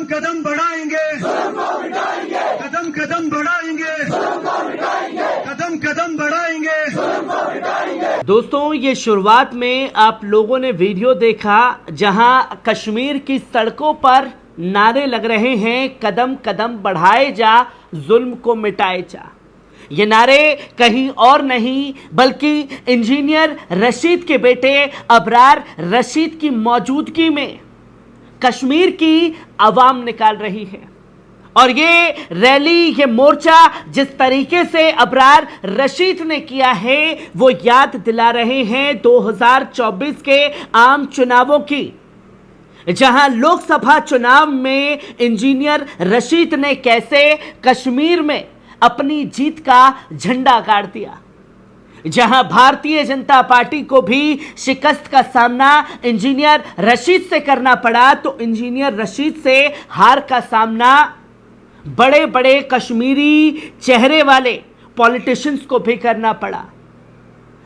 कदम कदम बढ़ाएंगे, कदम कदम बढ़ाएंगे, कदम कदम बढ़ाएंगे। दोस्तों, ये शुरुआत में आप लोगों ने वीडियो देखा जहां कश्मीर की सड़कों पर नारे लग रहे हैं, कदम कदम बढ़ाए जा, जुल्म को मिटाए जा। ये नारे कहीं और नहीं बल्कि इंजीनियर रशीद के बेटे अबरार रशीद की मौजूदगी में कश्मीर की आवाम निकाल रही है। और ये रैली, ये मोर्चा जिस तरीके से अबरार रशीद ने किया है वो याद दिला रहे हैं 2024 के आम चुनावों की, जहां लोकसभा चुनाव में इंजीनियर रशीद ने कैसे कश्मीर में अपनी जीत का झंडा गाड़ दिया, जहां भारतीय जनता पार्टी को भी शिकस्त का सामना इंजीनियर रशीद से करना पड़ा, तो इंजीनियर रशीद से हार का सामना बड़े बड़े कश्मीरी चेहरे वाले पॉलिटिशियंस को भी करना पड़ा।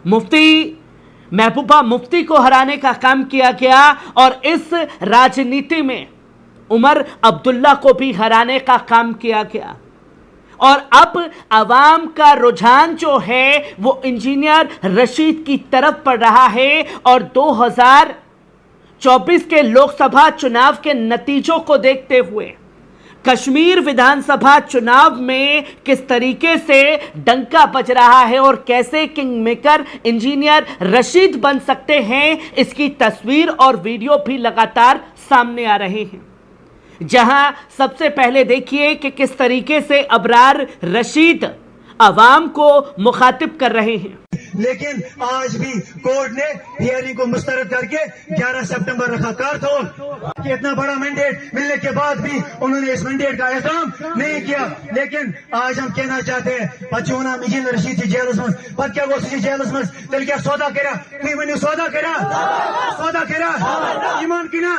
मुफ्ती महबूबा मुफ्ती को हराने का काम किया गया और इस राजनीति में उमर अब्दुल्ला को भी हराने का काम किया गया। और अब आवाम का रुझान जो है वो इंजीनियर रशीद की तरफ पड़ रहा है और 2024 के लोकसभा चुनाव के नतीजों को देखते हुए कश्मीर विधानसभा चुनाव में किस तरीके से डंका बज रहा है और कैसे किंग मेकर इंजीनियर रशीद बन सकते हैं, इसकी तस्वीर और वीडियो भी लगातार सामने आ रहे हैं। जहां सबसे पहले देखिए कि किस तरीके से अबरार रशीद आवाम को मुखातिब कर रहे हैं। लेकिन आज भी कोर्ट ने हियरिंग को मुस्तरद करके 11 सितंबर रखा। कारतोल कि इतना बड़ा मैंडेट मिलने के बाद भी उन्होंने इस मैंडेट का एहतराम नहीं किया। लेकिन आज हम कहना चाहते हैं पचोना इंजीनियर रशीद की जेल मज पद क्या गो जेल मज तेल क्या सौदा करा तुम वन सौदा करा ईमान किना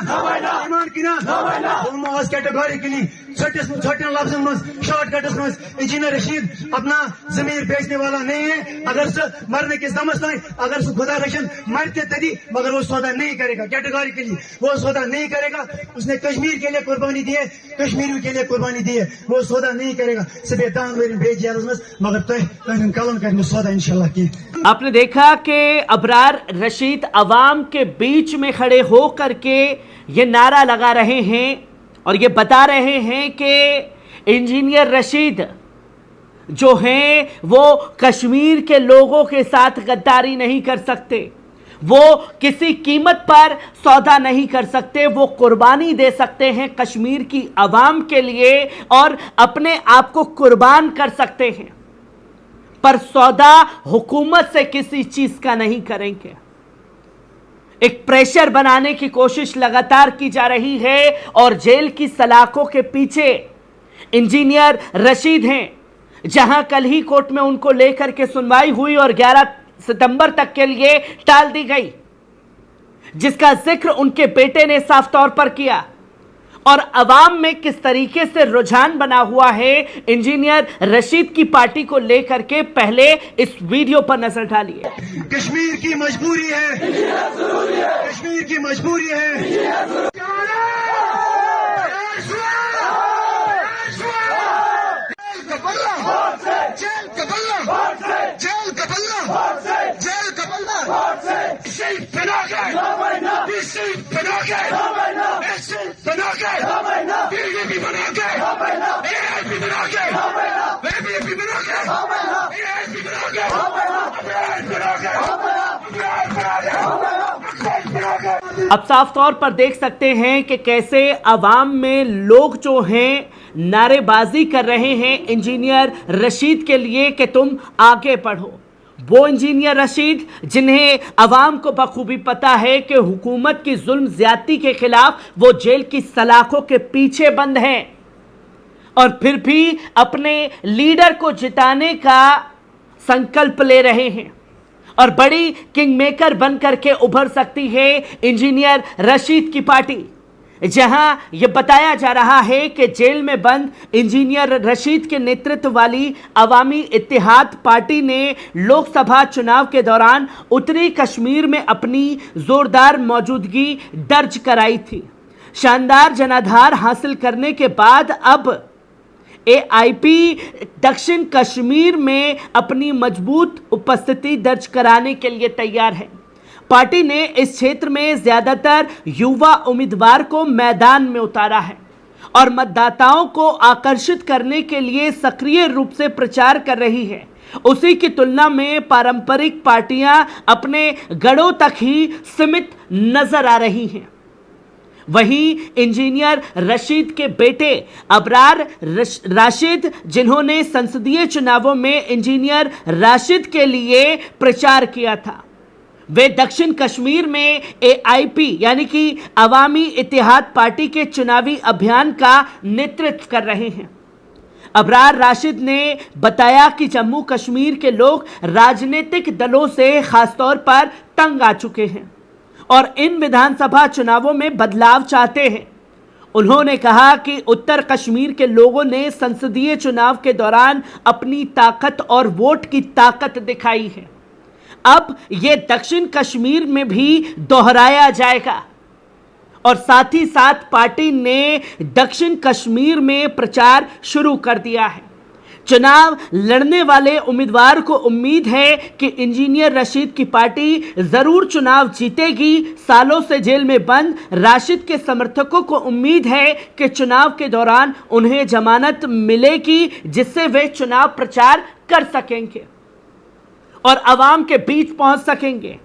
कैटेगोरिकली छोटे लफ्जन मज शॉर्टकट्स मज इंजीनियर रशीद अपना जमीन बेचने वाला नहीं है। अगर मरने के समझ नहीं, अगर खुदा रशन मरते तभी, मगर वो सौदा नहीं करेगा, कैटेगोरिकली वो सौदा नहीं करेगा। उसने कश्मीर के लिए कुर्बानी दी है, कश्मीरियों के लिए कुर्बानी दी है, वो सौदा नहीं करेगा। सिर्फ दान भेज मगर कलम कर सौदा इंशाल्लाह की। आपने देखा कि अबरार रशीद अवाम के बीच में खड़े हो करके ये नारा लगा रहे हैं और ये बता रहे हैं कि इंजीनियर रशीद जो हैं वो कश्मीर के लोगों के साथ गद्दारी नहीं कर सकते, वो किसी कीमत पर सौदा नहीं कर सकते, वो कुर्बानी दे सकते हैं कश्मीर की आवाम के लिए और अपने आप को कुर्बान कर सकते हैं, पर सौदा हुकूमत से किसी चीज का नहीं करेंगे। एक प्रेशर बनाने की कोशिश लगातार की जा रही है और जेल की सलाखों के पीछे इंजीनियर रशीद हैं, जहां कल ही कोर्ट में उनको लेकर के सुनवाई हुई और 11 सितंबर तक के लिए टाल दी गई, जिसका जिक्र उनके बेटे ने साफ तौर पर किया। और अवाम में किस तरीके से रुझान बना हुआ है इंजीनियर रशीद की पार्टी को लेकर के, पहले इस वीडियो पर नजर डालिए। कश्मीर की मजबूरी है, कश्मीर की मजबूरी है। अब साफ तौर पर देख सकते हैं कि कैसे अवाम में लोग जो हैं नारेबाजी कर रहे हैं इंजीनियर रशीद के लिए कि तुम आगे बढ़ो। वो इंजीनियर रशीद जिन्हें अवाम को बखूबी पता है कि हुकूमत की जुल्म ज्यादती के खिलाफ वो जेल की सलाखों के पीछे बंद हैं और फिर भी अपने लीडर को जिताने का संकल्प ले रहे हैं और बड़ी किंग मेकर बन करके उभर सकती है इंजीनियर रशीद की पार्टी, जहां यह बताया जा रहा है कि जेल में बंद इंजीनियर रशीद के नेतृत्व वाली अवामी इत्तेहाद पार्टी ने लोकसभा चुनाव के दौरान उत्तरी कश्मीर में अपनी जोरदार मौजूदगी दर्ज कराई थी। शानदार जनाधार हासिल करने के बाद अब एआईपी दक्षिण कश्मीर में अपनी मजबूत उपस्थिति दर्ज कराने के लिए तैयार है। पार्टी ने इस क्षेत्र में ज्यादातर युवा उम्मीदवार को मैदान में उतारा है और मतदाताओं को आकर्षित करने के लिए सक्रिय रूप से प्रचार कर रही है। उसी की तुलना में पारंपरिक पार्टियां अपने गढ़ों तक ही सीमित नजर आ रही हैं। वहीं इंजीनियर रशीद के बेटे अबरार राशिद, जिन्होंने संसदीय चुनावों में इंजीनियर राशिद के लिए प्रचार किया था, वे दक्षिण कश्मीर में एआईपी यानी कि अवामी इत्तेहाद पार्टी के चुनावी अभियान का नेतृत्व कर रहे हैं। अबरार राशिद ने बताया कि जम्मू कश्मीर के लोग राजनीतिक दलों से खासतौर पर तंग आ चुके हैं और इन विधानसभा चुनावों में बदलाव चाहते हैं। उन्होंने कहा कि उत्तर कश्मीर के लोगों ने संसदीय चुनाव के दौरान अपनी ताकत और वोट की ताकत दिखाई है। अब यह दक्षिण कश्मीर में भी दोहराया जाएगा और साथ ही साथ पार्टी ने दक्षिण कश्मीर में प्रचार शुरू कर दिया है। चुनाव लड़ने वाले उम्मीदवार को उम्मीद है कि इंजीनियर रशीद की पार्टी जरूर चुनाव जीतेगी। सालों से जेल में बंद राशिद के समर्थकों को उम्मीद है कि चुनाव के दौरान उन्हें जमानत मिलेगी, जिससे वे चुनाव प्रचार कर सकेंगे और आवाम के बीच पहुंच सकेंगे।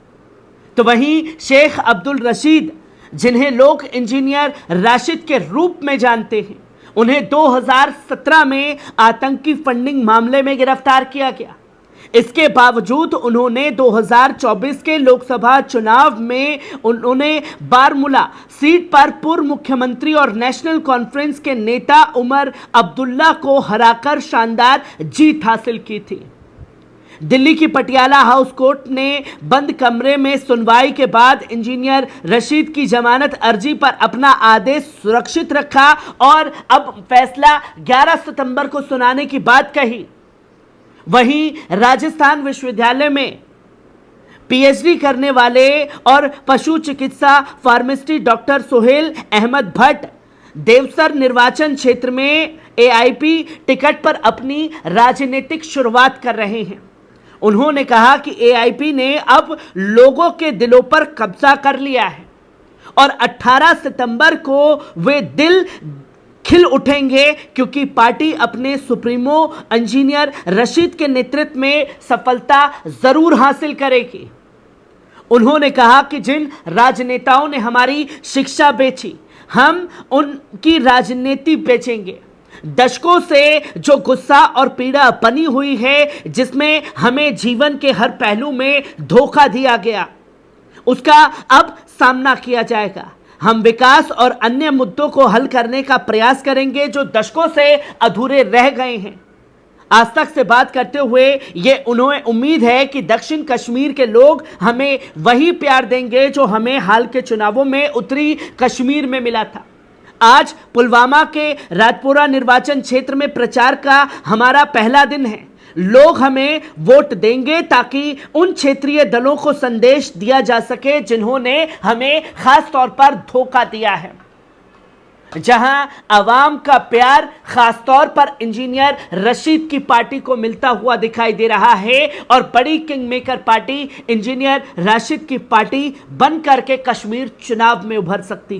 तो वहीं शेख अब्दुल रशीद, जिन्हें लोग इंजीनियर राशिद के रूप में जानते हैं, उन्हें 2017 में आतंकी फंडिंग मामले में गिरफ्तार किया गया। इसके बावजूद उन्होंने 2024 के लोकसभा चुनाव में उन्होंने बारमूला सीट पर पूर्व मुख्यमंत्री और नेशनल कॉन्फ्रेंस के नेता उमर अब्दुल्ला को हराकर शानदार जीत हासिल की थी। दिल्ली की पटियाला हाउस कोर्ट ने बंद कमरे में सुनवाई के बाद इंजीनियर रशीद की जमानत अर्जी पर अपना आदेश सुरक्षित रखा और अब फैसला 11 सितंबर को सुनाने की बात कही। वहीं राजस्थान विश्वविद्यालय में पीएचडी करने वाले और पशु चिकित्सा फार्मासिस्ट डॉक्टर सोहेल अहमद भट्ट देवसर निर्वाचन क्षेत्र में एआईपी टिकट पर अपनी राजनीतिक शुरुआत कर रहे हैं। उन्होंने कहा कि एआईपी ने अब लोगों के दिलों पर कब्जा कर लिया है और 18 सितंबर को वे दिल खिल उठेंगे, क्योंकि पार्टी अपने सुप्रीमो इंजीनियर रशीद के नेतृत्व में सफलता जरूर हासिल करेगी। उन्होंने कहा कि जिन राजनेताओं ने हमारी शिक्षा बेची, हम उनकी राजनीति बेचेंगे। दशकों से जो गुस्सा और पीड़ा बनी हुई है, जिसमें हमें जीवन के हर पहलू में धोखा दिया गया, उसका अब सामना किया जाएगा। हम विकास और अन्य मुद्दों को हल करने का प्रयास करेंगे जो दशकों से अधूरे रह गए हैं। आज तक से बात करते हुए ये उन्हें उम्मीद है कि दक्षिण कश्मीर के लोग हमें वही प्यार देंगे जो हमें हाल के चुनावों में उत्तरी कश्मीर में मिला था। आज पुलवामा के राजपुरा निर्वाचन क्षेत्र में प्रचार का हमारा पहला दिन है। लोग हमें वोट देंगे ताकि उन क्षेत्रीय दलों को संदेश दिया जा सके जिन्होंने हमें खास तौर पर धोखा दिया है। जहां आवाम का प्यार खासतौर पर इंजीनियर रशीद की पार्टी को मिलता हुआ दिखाई दे रहा है और बड़ी king maker party engineer Rashid की पार्टी बन करके कश्मीर चुनाव में उभर सकती है।